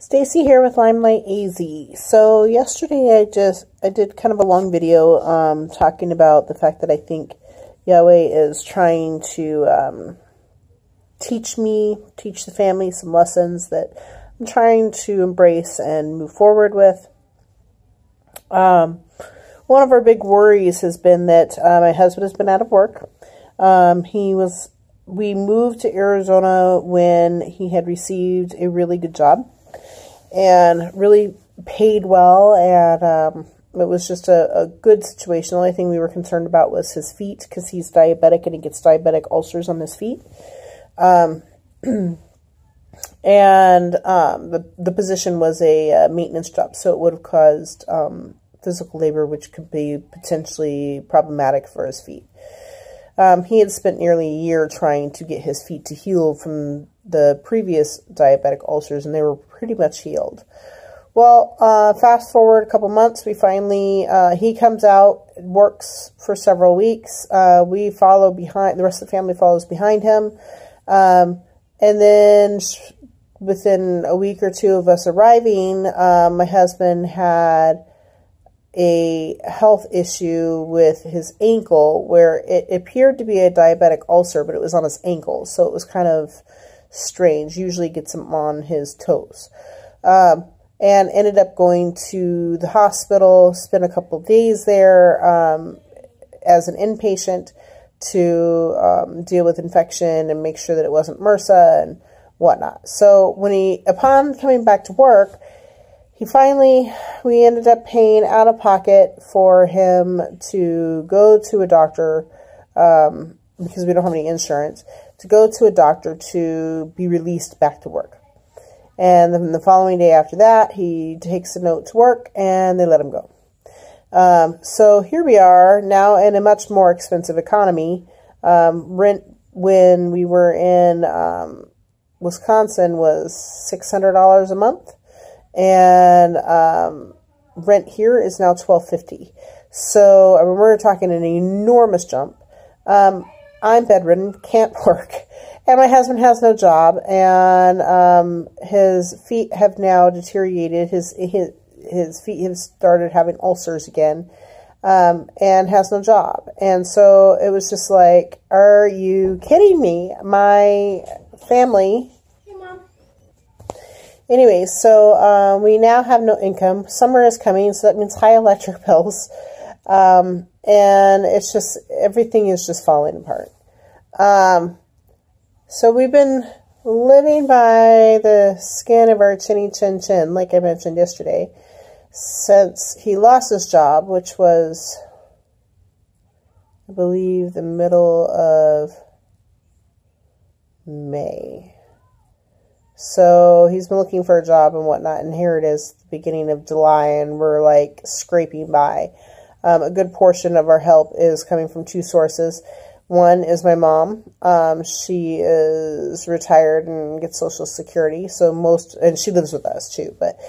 Stacy here with Limelight AZ. So yesterday I did kind of a long video talking about the fact that I think Yahweh is trying to teach the family some lessons that I'm trying to embrace and move forward with. One of our big worries has been that my husband has been out of work. We moved to Arizona when he had received a really good job and really paid well, and it was just a good situation. The only thing we were concerned about was his feet, because he's diabetic and he gets diabetic ulcers on his feet. And the position was a maintenance job, so it would have caused physical labor, which could be potentially problematic for his feet. He had spent nearly a year trying to get his feet to heal from the previous diabetic ulcers, and they were pretty much healed. Well, fast forward a couple months, we finally, he comes out, works for several weeks. We follow behind, the rest of the family follows behind him. And then within a week or two of us arriving, my husband had a health issue with his ankle where it appeared to be a diabetic ulcer, but it was on his ankle. So it was kind of strange. Usually gets him on his toes. And ended up going to the hospital, spent a couple of days there as an inpatient to deal with infection and make sure that it wasn't MRSA and whatnot. So upon coming back to work, we ended up paying out of pocket for him to go to a doctor, because we don't have any insurance, to go to a doctor to be released back to work. And then the following day after that, he takes a note to work and they let him go. So here we are now in a much more expensive economy. Rent when we were in Wisconsin was $600 a month. And rent here is now $1,250. So I mean, we're talking an enormous jump. I'm bedridden, can't work, and my husband has no job, and his feet have now deteriorated. His feet have started having ulcers again, and has no job. And so it was just like, are you kidding me? My family. Anyway, so we now have no income. Summer is coming, so that means high electric bills. And it's just, everything is just falling apart. So we've been living by the skin of our chinny chin chin, like I mentioned yesterday, since he lost his job, which was, I believe, the middle of May. So he's been looking for a job and whatnot, and here it is, the beginning of July, and we're like scraping by. A good portion of our help is coming from two sources. One is my mom. She is retired and gets Social Security, and she lives with us too. But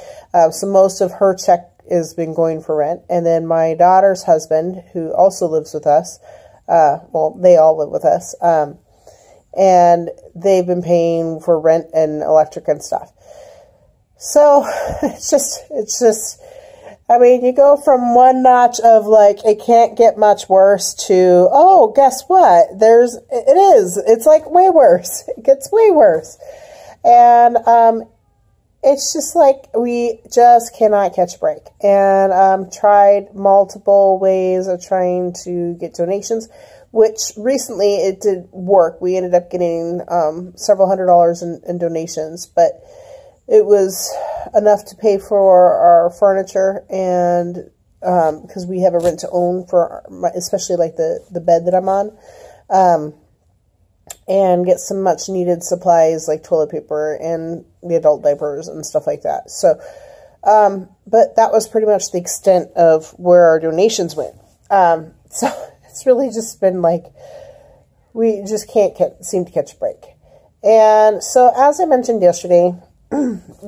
so most of her check has been going for rent. And then my daughter's husband, who also lives with us. Well, they all live with us. And they've been paying for rent and electric and stuff. So it's just, I mean, you go from one notch of like, it can't get much worse to, oh, guess what? It's like way worse. It gets way worse. And, it's just like, we just cannot catch a break. And, tried multiple ways of trying to get donations, which recently it did work. We ended up getting several $100s in donations, but it was enough to pay for our furniture, and because we have a rent to own for especially like the bed that I'm on, and get some much needed supplies like toilet paper and the adult diapers and stuff like that. So, but that was pretty much the extent of where our donations went. So it's really just been like, we just can't seem to catch a break. And so, as I mentioned yesterday,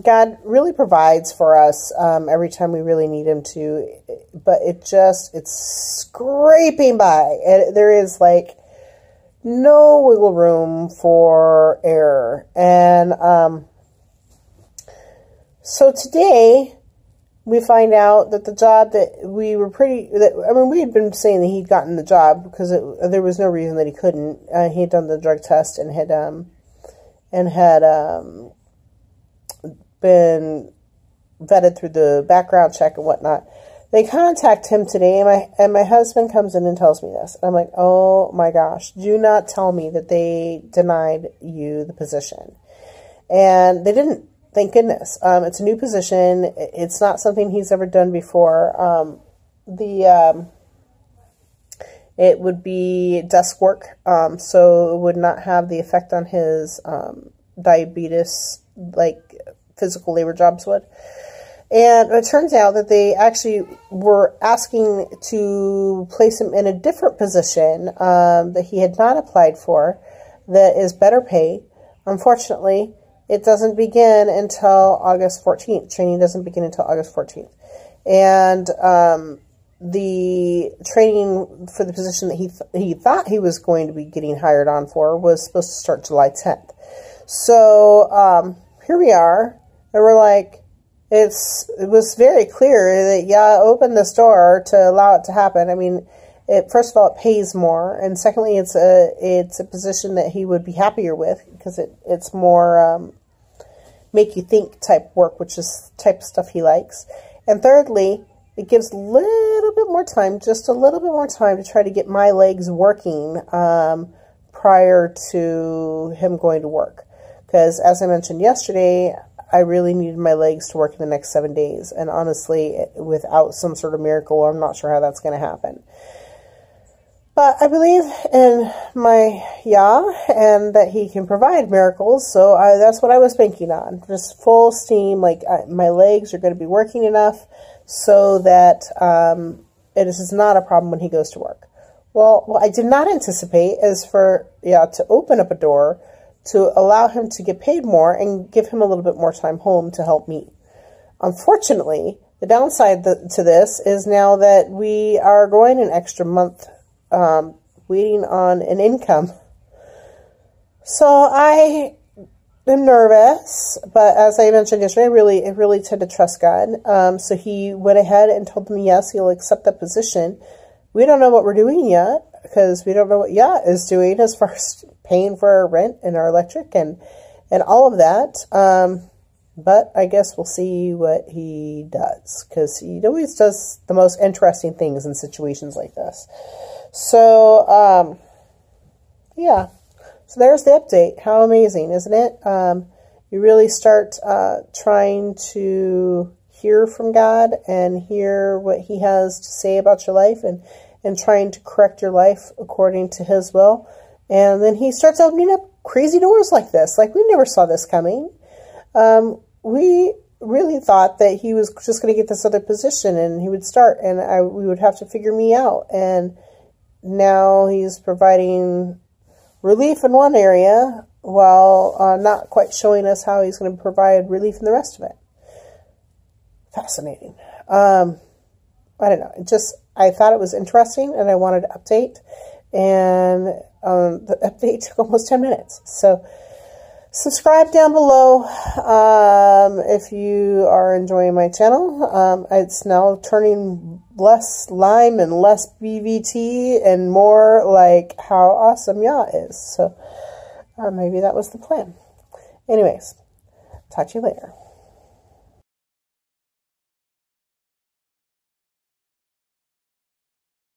God really provides for us every time we really need him to, but it's scraping by. And there is like no wiggle room for error. And So today, we find out that the job that we were we had been saying that he'd gotten the job because there was no reason that he couldn't. He had done the drug test and had been vetted through the background check and whatnot. They contact him today, and my husband comes in and tells me this. I'm like, oh my gosh, do not tell me that they denied you the position. And they didn't. Thank goodness. It's a new position. It's not something he's ever done before. It would be desk work, so it would not have the effect on his diabetes like physical labor jobs would. And it turns out that they actually were asking to place him in a different position that he had not applied for that is better pay. Unfortunately, it doesn't begin until August 14th. Training doesn't begin until August 14th. And the training for the position that he thought he was going to be getting hired on for was supposed to start July 10th. So here we are, and we're like, it was very clear that, yeah, open this door to allow it to happen. I mean, first of all, it pays more, and secondly, it's a position that he would be happier with because it's more make you think type work, which is type of stuff he likes. And thirdly, it gives a little bit more time, just a little bit more time to try to get my legs working prior to him going to work. Because as I mentioned yesterday, I really needed my legs to work in the next 7 days. And honestly, without some sort of miracle, I'm not sure how that's going to happen. But I believe in my Yah and that he can provide miracles. So that's what I was banking on. Just full steam. Like my legs are going to be working enough so that it is not a problem when he goes to work. Well, what I did not anticipate is for Yah to open up a door to allow him to get paid more and give him a little bit more time home to help me. Unfortunately, the downside to this is now that we are going an extra month waiting on an income. So I am nervous, but as I mentioned yesterday, I really tend to trust God. So he went ahead and told me, yes, he'll accept that position. We don't know what we're doing yet because we don't know what Yah is doing as far as paying for our rent and our electric and all of that. But I guess we'll see what he does because he always does the most interesting things in situations like this. So, yeah. So there's the update. How amazing, isn't it? You really start trying to hear from God and hear what he has to say about your life and trying to correct your life according to his will. And then he starts opening up crazy doors like this. Like, we never saw this coming. We really thought that he was just going to get this other position and he would start and we would have to figure me out. And now he's providing relief in one area while not quite showing us how he's going to provide relief in the rest of it. Fascinating. I don't know. I thought it was interesting and I wanted to update. And the update took almost 10 minutes. So subscribe down below if you are enjoying my channel. It's now turning less Lime and less BVT and more like how awesome Yah is. So maybe that was the plan. Anyways, talk to you later.